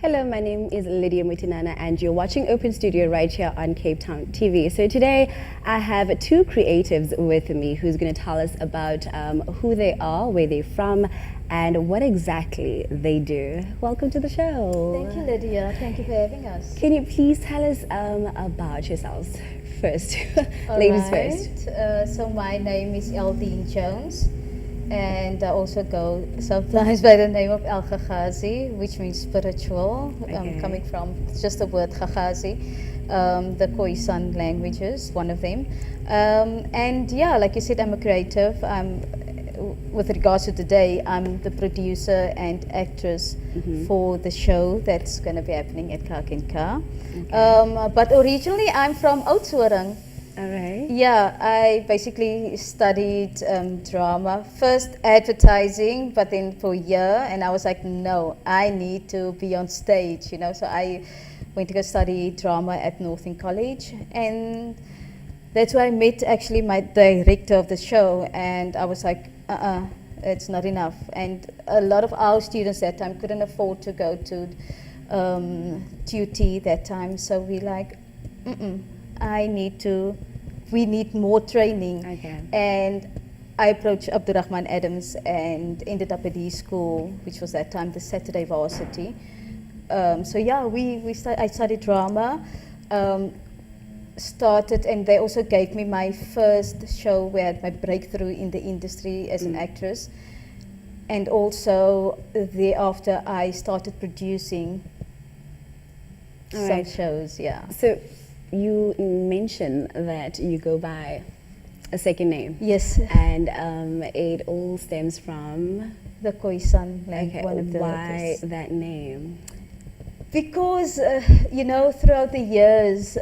Hello, my name is Lydia Mutinana and you're watching Open Studio right here on Cape Town TV. So today I have two creatives with me who's going to tell us about who they are, where they're from, and what exactly they do. Welcome to the show. Thank you, Lydia. Thank you for having us. Can you please tell us about yourselves first? All Ladies right. first. So my name is Eldine Jones, and I also go sometimes by the name of El Gagazi, which means spiritual, Okay. coming from just the word Gagazi, the Khoisan languages, one of them. And yeah, like you said, I'm a creative. With regards to today, I'm the producer and actress for the show that's going to be happening at Kakinka. But originally, I'm from Oudtshoorn. All right. Yeah, I basically studied drama, first advertising, but then for a year, and I was like, no, I need to be on stage, you know. So I went to go study drama at Northern College, and that's where I met actually my director of the show, and I was like, it's not enough. And a lot of our students that time couldn't afford to go to TUT that time, so we like, we need more training. Okay. And I approached Abdurrahman Adams and ended up at his school, which was that time the Saturday Varsity. So yeah, I studied drama, started, and they also gave me my first show where I had my breakthrough in the industry as an actress. And also thereafter I started producing some Alright. shows, yeah. So you mentioned that you go by a second name. Yes, And it all stems from, the Khoisan, like okay, one of the why that name? Because you know, throughout the years,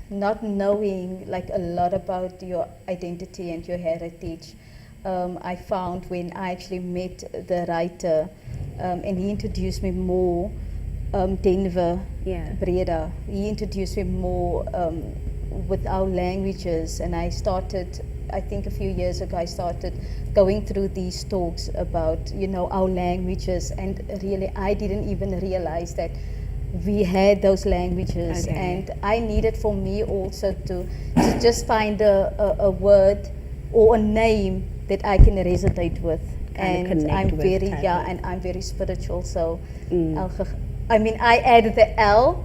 not knowing like a lot about your identity and your heritage, I found when I actually met the writer, and he introduced me more, Denver Yeah. Breda. He introduced me more with our languages, and I started, I think a few years ago, I started going through these talks about, you know, our languages, and really I didn't even realize that we had those languages. Okay. And I needed for me also to just find a word or a name that I can resonate with. Kind of And connect I'm with very, type yeah, of- and I'm very spiritual, so I added the L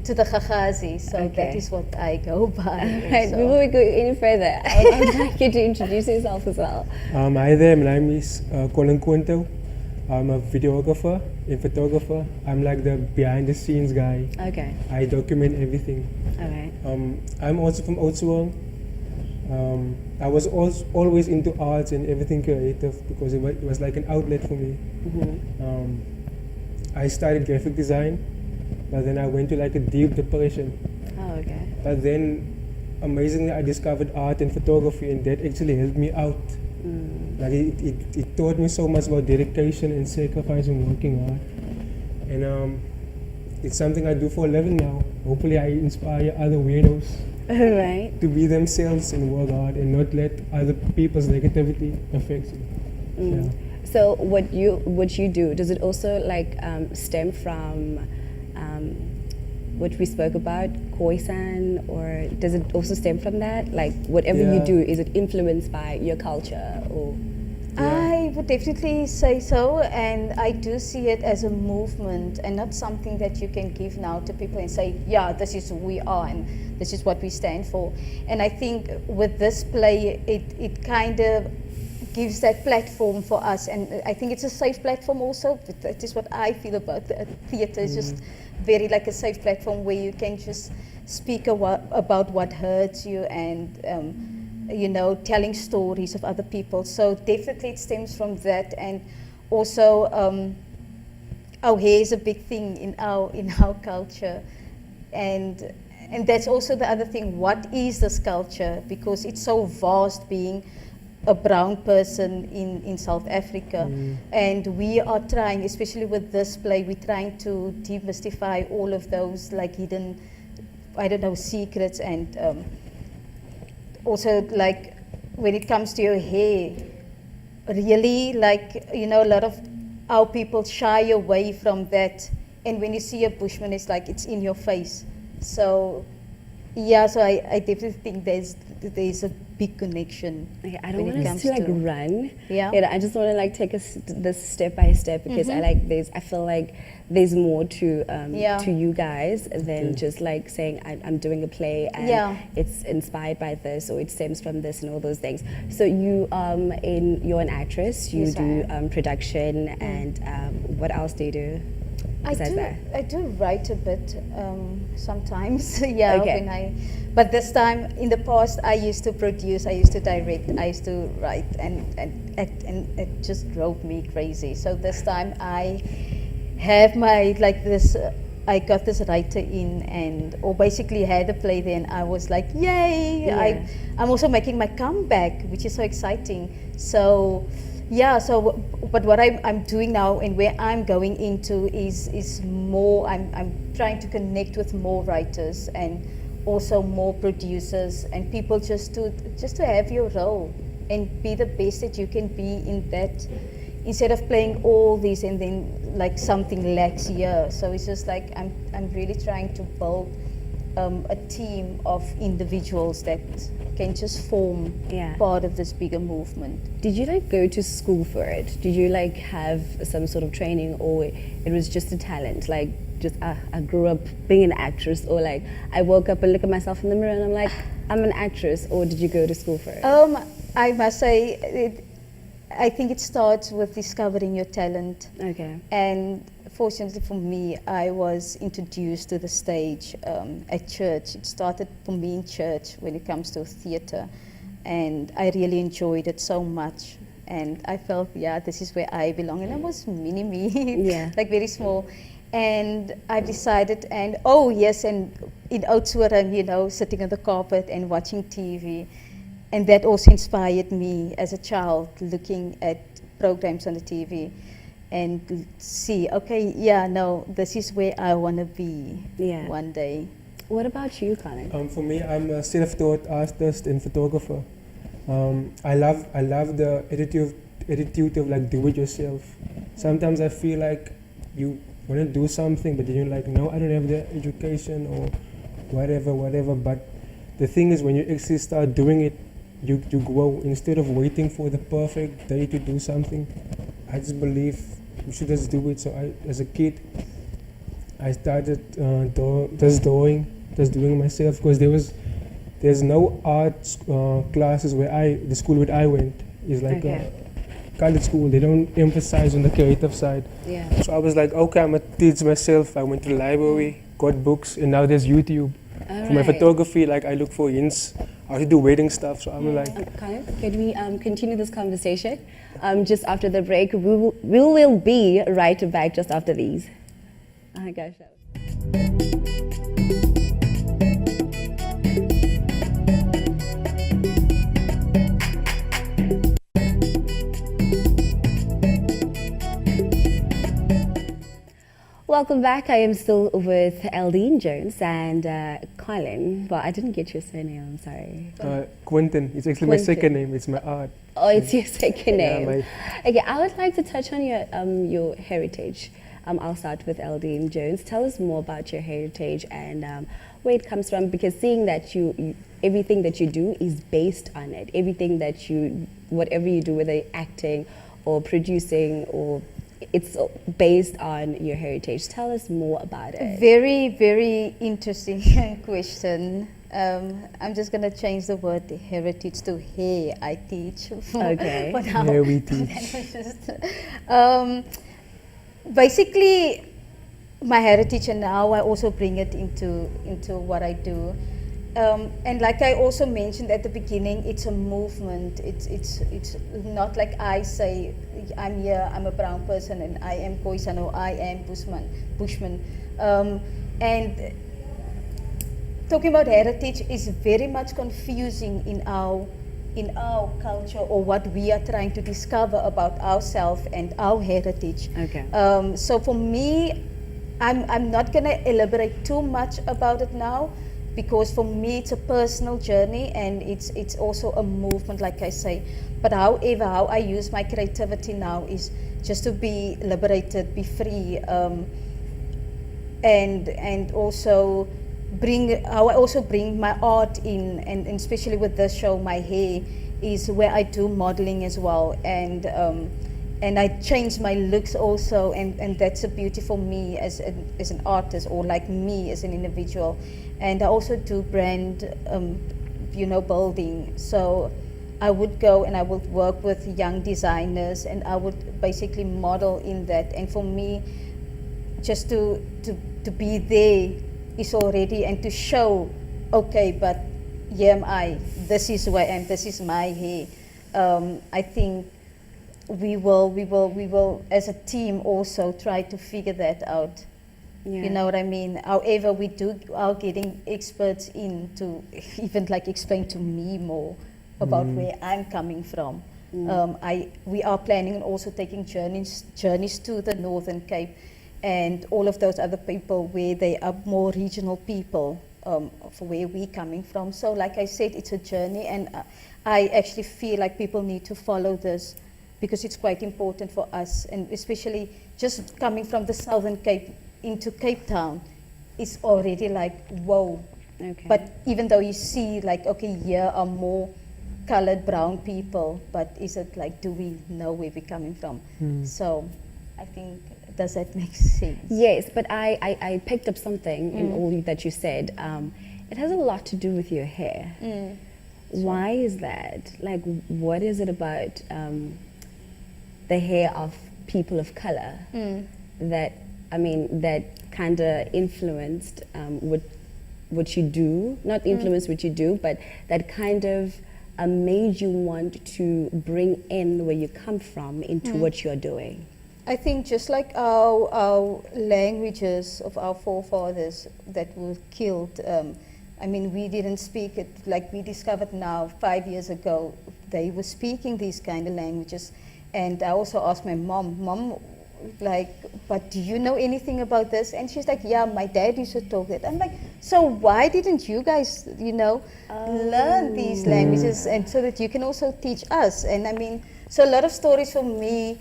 to the Gagazi, so Okay. that is what I go by. Right, also. before we go any further, I'd like you to introduce yourself as well. Hi there, my name is Colin Quinto. I'm a videographer and photographer. I'm like the behind the scenes guy. Okay, I document everything. all right. I'm also from Oudtshoorn. I was always into arts and everything creative because it was like an outlet for me. I studied graphic design, but then I went to like a deep depression. Oh, okay. But then, amazingly, I discovered art and photography, and that actually helped me out. Like it taught me so much about dedication and sacrifice and working hard. And it's something I do for a living now. Hopefully, I inspire other weirdos All right. to be themselves and work hard and not let other people's negativity affect you. Yeah. So what you do, does it also like stem from what we spoke about, Khoisan, or does it also stem from that? Like whatever you Yeah. do, is it influenced by your culture or? I would definitely say so, and I do see it as a movement and not something that you can give now to people and say, yeah, this is who we are and this is what we stand for. And I think with this play, it kind of gives that platform for us, and I think it's a safe platform also. That is what I feel about the theatre. It's just very like a safe platform where you can just speak about what hurts you and you know, telling stories of other people. So definitely it stems from that, and also our hair is a big thing in our culture, and that's also the other thing. What is this culture? Because it's so vast, being a brown person in South Africa, and we are trying, especially with this play, we're trying to demystify all of those like hidden, I don't know, secrets, and also like when it comes to your hair, really, like, you know, a lot of our people shy away from that and when you see a Bushman, it's like it's in your face. So yeah, so I definitely think there's a big connection. Okay, I don't when it want us comes to like to- run. Yeah. I just want to like take this step by step because I feel like there's more to Yeah. to you guys than just like saying I'm doing a play and Yeah. it's inspired by this or it stems from this and all those things. So you're an actress. You Yes, I do am. production and what else do you do? Besides that? I do write a bit sometimes. Yeah, Okay. but this time in the past I used to produce, I used to direct, I used to write and act, and it just drove me crazy. So this time I have my like this. I got this writer in or basically had a play there, and I was like, yay! Yeah. I'm also making my comeback, which is so exciting. So. Yeah, but what I'm doing now and where I'm going into is more, I'm trying to connect with more writers and also more producers and people just to have your role and be the best that you can be in that, instead of playing all these and then like something lacks here. So it's just like I'm really trying to build a team of individuals that can just form Yeah. part of this bigger movement. Did you like go to school for it? Did you like have some sort of training, or it was just a talent? Like just I grew up being an actress, or like I woke up and look at myself in the mirror and I'm like I'm an actress, or did you go to school for it? I must say, I think it starts with discovering your talent. Okay. And fortunately for me, I was introduced to the stage at church. It started for me in church when it comes to theatre. And I really enjoyed it so much. And I felt, yeah, this is where I belong. And I was mini me, Yeah. like very small. And I decided, and oh yes, and in Oudtshoorn, you know, sitting on the carpet and watching TV. And that also inspired me as a child, looking at programs on the TV and see, okay, yeah, no, this is where I want to be Yeah. one day. What about you, Colin? For me, I'm a self-taught artist and photographer. I love the attitude of like do it yourself. Sometimes I feel like you want to do something, but then you're like, no, I don't have the education or whatever. But the thing is, when you actually start doing it, you grow. Instead of waiting for the perfect day to do something, I just believe you should just do it. So as a kid, I started just doing myself, because there's no art classes the school where I went is like Okay. a college school. They don't emphasize on the creative side. Yeah. So I was like, okay, I'm gonna teach myself. I went to the library, got books, and now there's YouTube. For my Alright. photography, like I look for hints how to do wedding stuff. So I'm like, Colin, could we continue this conversation just after the break? We will be right back just after these. Oh my gosh. Welcome back. I am still with Eldine Jones and Colin. Well, I didn't get your surname, I'm sorry. Quentin. It's actually my Quentin. second name. It's my art. Oh, it's your second Yeah, name. Okay, I would like to touch on your heritage. I'll start with Eldine Jones. Tell us more about your heritage and where it comes from, because seeing that you everything that you do is based on it. Everything that whatever you do, whether acting or producing, or it's based on your heritage. Tell us more about it. Very, very interesting question. I'm just going to change the word heritage to hair I teach. Okay. For now. Hair we teach. That was just, basically, my heritage, and now I also bring it into what I do. And like I also mentioned at the beginning, it's a movement. It's not like I say, I'm here, I'm a brown person, and I am Khoisan, or I am Bushman. And talking about heritage is very much confusing in our culture, or what we are trying to discover about ourselves and our heritage. Okay. So for me, I'm not going to elaborate too much about it now, because for me it's a personal journey, and it's also a movement, like I say. But however, how I use my creativity now is just to be liberated, be free, and also how I also bring my art in, and especially with this show, my hair, is where I do modeling as well, and I change my looks also, and that's a beauty for me as an artist, or like me as an individual. And I also do brand, building. So I would go and I would work with young designers, and I would basically model in that. And for me, just to be there is already, and to show, okay, but here am I, this is who I am, this is my hair. I think we will as a team also try to figure that out. Yeah. You know what I mean? However, we are getting experts in to even like explain to me more about where I'm coming from. We are planning on also taking journeys to the Northern Cape and all of those other people where they are more regional people, for where we're coming from. So like I said, it's a journey, and I actually feel like people need to follow this because it's quite important for us, and especially just coming from the Southern Cape into Cape Town is already like, whoa. Okay. But even though you see like, okay, here are more colored brown people, but is it like, do we know where we're coming from? So I think, does that make sense? Yes, but I picked up something in all that you said. It has a lot to do with your hair. Why is that? Like, what is it about the hair of people of color that kind of influenced what you do? Not influenced what you do, but that kind of made you want to bring in where you come from into what you're doing? I think just like our languages of our forefathers that were killed, we didn't speak it, like we discovered now 5 years ago, they were speaking these kind of languages. And I also asked my mom, like, but do you know anything about this? And she's like, yeah, my dad used to talk that. I'm like, so why didn't you guys, learn these languages, and so that you can also teach us? And so a lot of stories for me,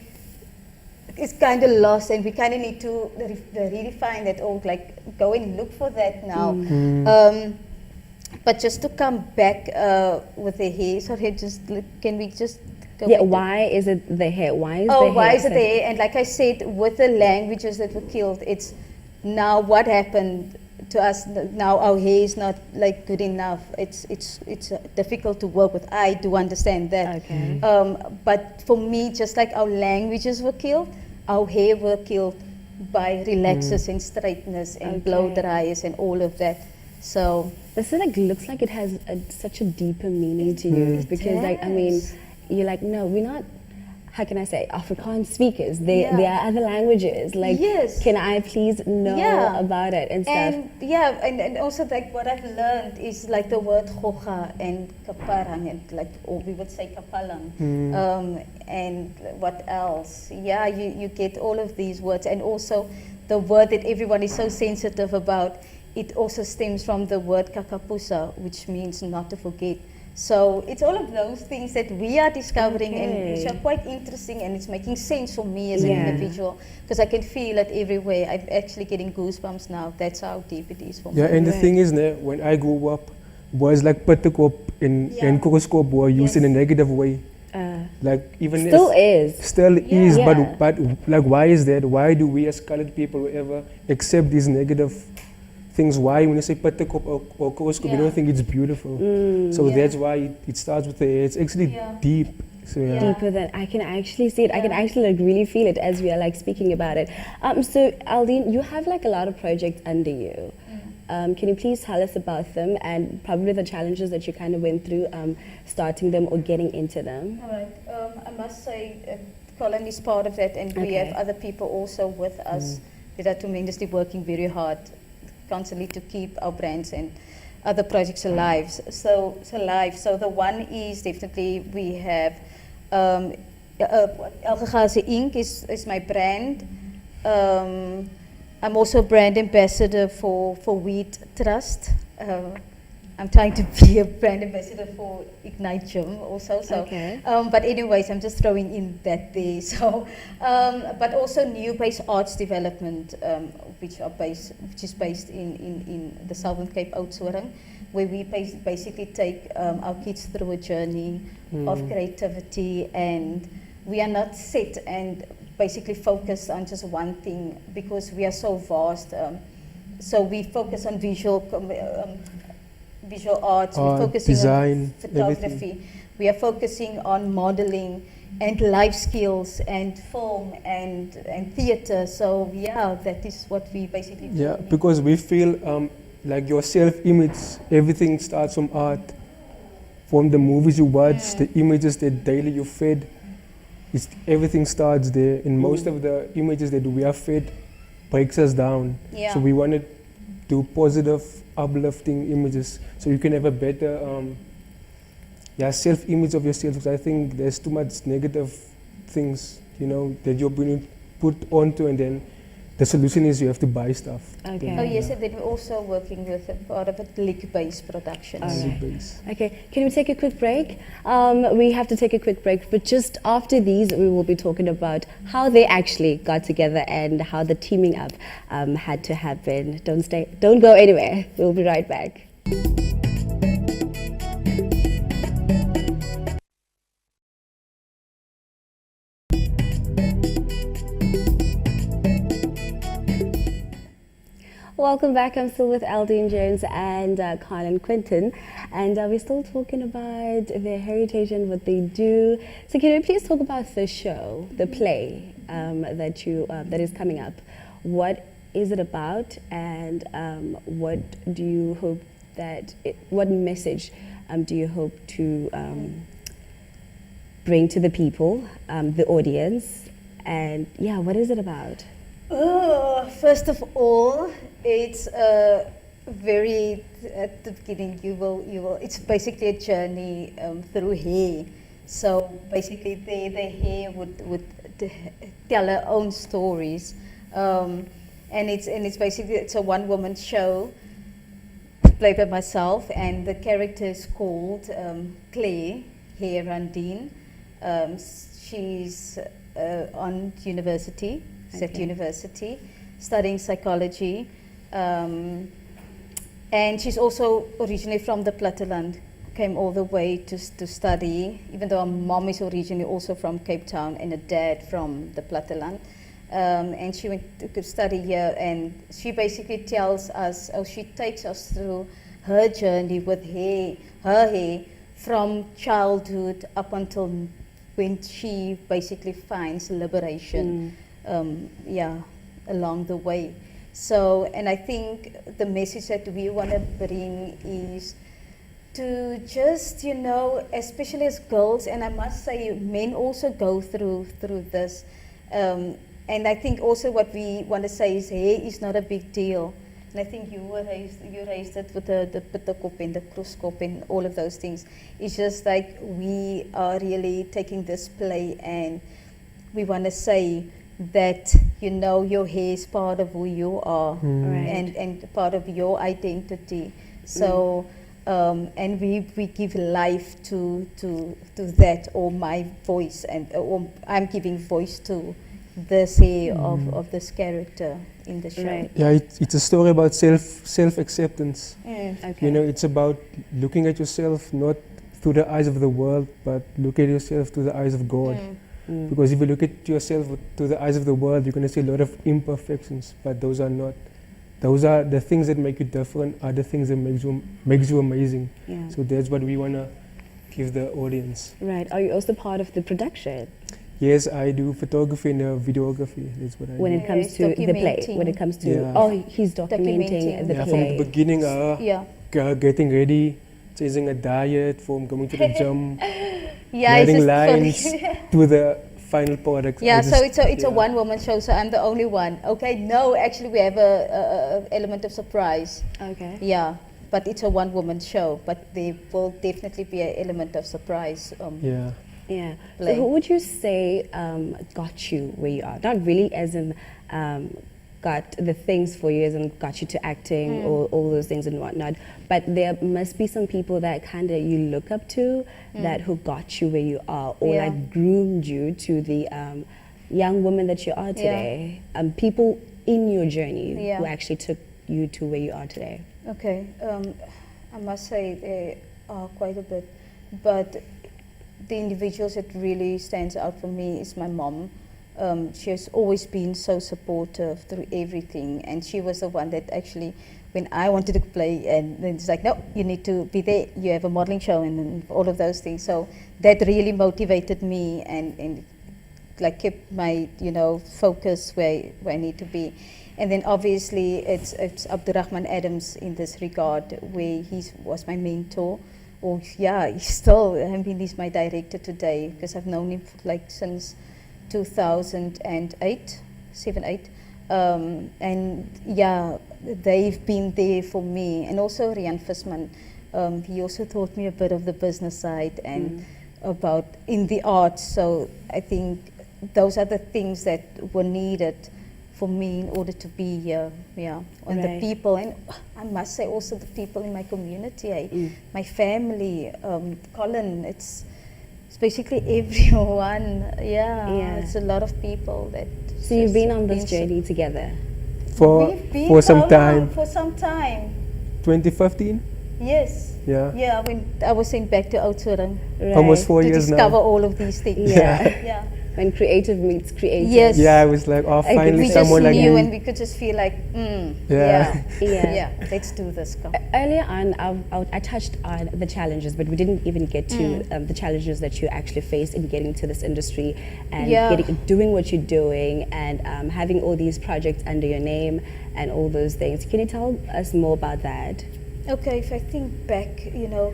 it's kind of lost, and we kind of need to redefine that, or like go and look for that now. But just to come back with the hair, sorry, can we just go back why is it the hair? Why is the hair? Why is it the hair? And like I said, with the languages that were killed, it's now what happened to us. Now our hair is not like good enough. It's difficult to work with. I do understand that. Okay. But for me, just like our languages were killed, our hair were killed by relaxers and straighteners and blow dryers and all of that. So this looks like it has such a deeper meaning to you, because you're like, no, we're not, how can I say, Afrikaans speakers. There are other languages. Like, can I please know about it and stuff? And also like what I've learned is like the word goga and kaparang, and like, or we would say kapalang. And what else? Yeah, you get all of these words, and also the word that everyone is so sensitive about. It also stems from the word kakapusa, which means not to forget. So it's all of those things that we are discovering, and which are quite interesting, and it's making sense for me as an individual, because I can feel it everywhere. I'm actually getting goosebumps now. That's how deep it is for me. Yeah, and the thing is, when I grew up, words like patikop and kokoskop were used in a negative way. Like even still is, but like, why is that? Why do we as colored people ever accept these negative things? Why, when you say patikop or kokoskop, you don't think it's beautiful? So that's why it starts with the hair. It's actually deep. So deeper than I can actually see it. I can actually like really feel it as we are like speaking about it. So Aldine, you have like a lot of projects under you. Can you please tell us about them and probably the challenges that you kind of went through starting them or getting into them? All right. I must say, Colin is part of that, and we have other people also with us that are tremendously working very hard, constantly, to keep our brands and other projects alive. So the one is definitely we have Elgegazi Ink is my brand. I'm also brand ambassador for Wheat Trust. I'm trying to be a brand ambassador for Ignite Gym also. So, Okay. but anyways, I'm just throwing in that there. So, but also new-based arts development, which is based in the Southern Cape Oudtshoorn, where we basically take our kids through a journey of creativity, and we are not set and basically focused on just one thing because we are so vast. So we focus on visual arts, we're focusing design, on photography, everything. we are focusing on modeling and life skills and film and theater. So yeah, that is what we basically do. Yeah, because we feel like your self-image, everything starts from art, from the movies you watch, the images that daily you fed. Everything starts there, and most of the images that we are fed breaks us down. Yeah. So we want to do positive, uplifting images, so you can have a better self-image of yourself. Because I think there's too much negative things, that you're being put onto, and then the solution is you have to buy stuff. Okay. Oh yes, and then we're also working with a part of it, link-based productions. All right. Base. Okay, can we take a quick break? We have to take a quick break, but just after these, we will be talking about how they actually got together and how the teaming up had to happen. Don't go anywhere. We'll be right back. Welcome back. I'm still with Aldine Jones and Colin Quinton, and we're still talking about their heritage and what they do. So can you please talk about the show, the play that is coming up? What is it about, and what do you hope what message do you hope to bring to the people, the audience, and yeah, what is it about? First of all, it's very at the beginning. You will. It's basically a journey through hair. So basically, the hair would tell her own stories, and it's basically a one-woman show played by myself, and the character is called Claire Hair Randine. She's on university. She's at university, studying psychology, and she's also originally from the Platteland. Came all the way to study, even though her mom is originally also from Cape Town and a dad from the Platteland. And she went to study here, and she basically tells us, she takes us through her journey with her hair from childhood up until when she basically finds liberation. Along the way. So, and I think the message that we want to bring is to just, especially as girls, and I must say men also go through this. And I think also what we want to say is hair is not a big deal. And I think you raised it with the pittekop and the kruskop and all of those things. It's just like we are really taking this play, and we want to say that your hair is part of who you are, Right. and part of your identity. So and we give life to that, or my voice, and or I'm giving voice to this hair of this character in the show. Right. Yeah, it's a story about self-acceptance. Okay. It's about looking at yourself not through the eyes of the world, but look at yourself through the eyes of God. Because if you look at yourself through the eyes of the world, you're going to see a lot of imperfections, but those are not. Those are the things that make you different, are the things that makes you amazing. Yeah. So that's what we want to give the audience. Right. Are you also part of the production Yes, I do photography and videography. That's what I when do. it comes it's to the play? documenting. When it comes to Yeah. he's documenting the Yeah, from play. the beginning, getting ready, chasing a diet, from going to the gym, Yeah, it's writing just lines funny. to the final product. Yeah, I so just- it's a yeah. one-woman show, so I'm the only one. Okay, no, actually we have a element of surprise. Okay. Yeah, but it's a one-woman show, but there will definitely be an element of surprise. Yeah. Yeah. So Play. who would you say got you where you are? Not really as in got the things for you and got you to acting or all those things and whatnot. But there must be some people that kind of you look up to, that who got you where you are, or Yeah. like groomed you to the young woman that you are today. People in your journey Yeah. who actually took you to where you are today. Okay, I must say there are quite a bit, but the individuals that really stands out for me is my mom. She has always been so supportive through everything, and she was the one that actually, when I wanted to play, and then it's like, no, you need to be there, you have a modeling show, and then all of those things. So that really motivated me and like kept my, focus where I need to be. And then obviously it's Abdurrahman Adams in this regard, where he was my mentor. Or yeah, he's still, he's my director today, because I've known him since 2008, 7-8. And yeah, they've been there for me. And also Rian Visman, he also taught me a bit of the business side and about in the arts. So I think those are the things that were needed for me in order to be here, and Right. the people, and I must say also the people in my community, my family, Colin, it's basically everyone, Yeah. it's a lot of people that. So you've been on this just journey together. We've been For some how time. long? For some time, 2015? yes. Yeah. Yeah, when I was sent back to Oudtshoorn Almost Right. 4 to years discover now. all of these things. Yeah. Yeah. When creative meets creative. Yes. Yeah, I was like, oh, Okay, finally We just someone like knew, me. and we could just feel like, Yeah. yeah, Yeah. let's do this. Come. Earlier on, I touched on the challenges, but we didn't even get to the challenges that you actually faced in getting to this industry and Yeah. doing what you're doing and having all these projects under your name and all those things. Can you tell us more about that? Okay, if I think back,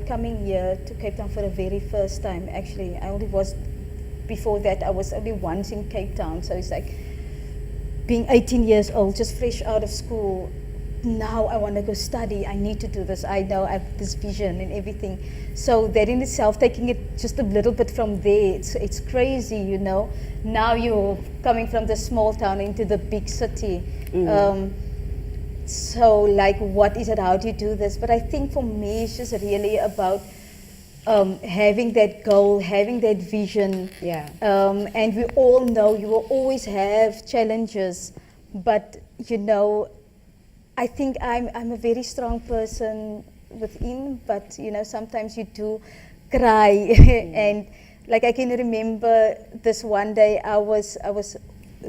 coming here to Cape Town for the very first time, actually, I only was, before that, I was only once in Cape Town, so it's like being 18 years old, just fresh out of school. Now I want to go study, I need to do this, I know I have this vision and everything. So that in itself, taking it just a little bit from there, it's crazy, Now you're coming from the small town into the big city. So like, what is it, how do you do this? But I think for me, it's just really about having that goal, having that vision. Yeah. And we all know you will always have challenges, but I think I'm a very strong person within, but sometimes you do cry. And like, I can remember this one day, I was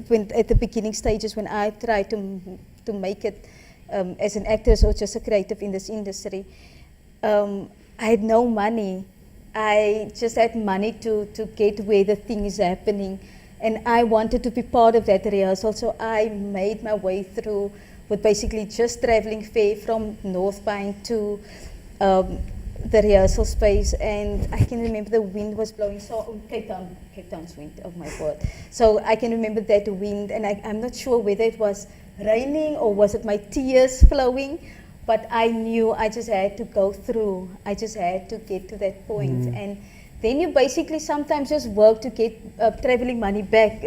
when at the beginning stages, when I tried to make it as an actress or just a creative in this industry. I had no money. I just had money to get where the thing is happening. And I wanted to be part of that rehearsal, so I made my way through with basically just traveling fare from Northbank to the rehearsal space. And I can remember the wind was blowing, so Cape Town's wind, oh my God. So I can remember that wind, and I'm not sure whether it was raining or was it my tears flowing, but I knew I just had to go through. I just had to get to that point. And then you basically sometimes just work to get traveling money back,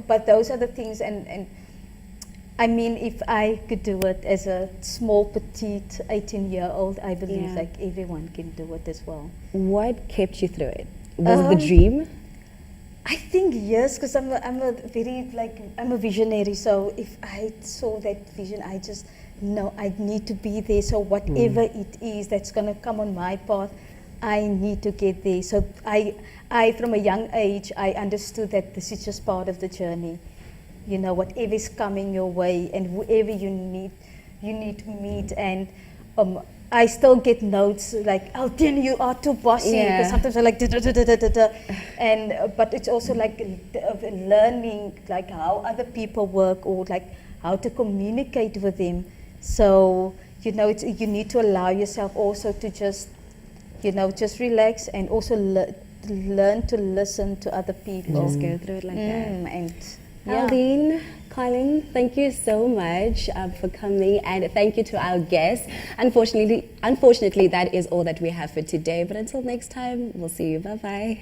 but those are the things. And I mean, if I could do it as a small, petite 18-year-old, I believe Yeah. like everyone can do it as well. What kept you through it? Was it the dream? I think yes, because I'm a visionary. So if I saw that vision, I just know I need to be there. So whatever it is that's gonna come on my path, I need to get there. So I from a young age, I understood that this is just part of the journey. Whatever is coming your way and whoever you need to meet. And I still get notes like, Altien, you are too bossy. Yeah. Because sometimes I'm like, da, da, da, da, da, da. And but it's also like learning like how other people work, or like how to communicate with them. So you need to allow yourself also to just relax, and also learn to listen to other people. Just go through it like that. And yeah. Aldine, Colin, thank you so much for coming, and thank you to our guests. Unfortunately, that is all that we have for today. But until next time, we'll see you. Bye-bye.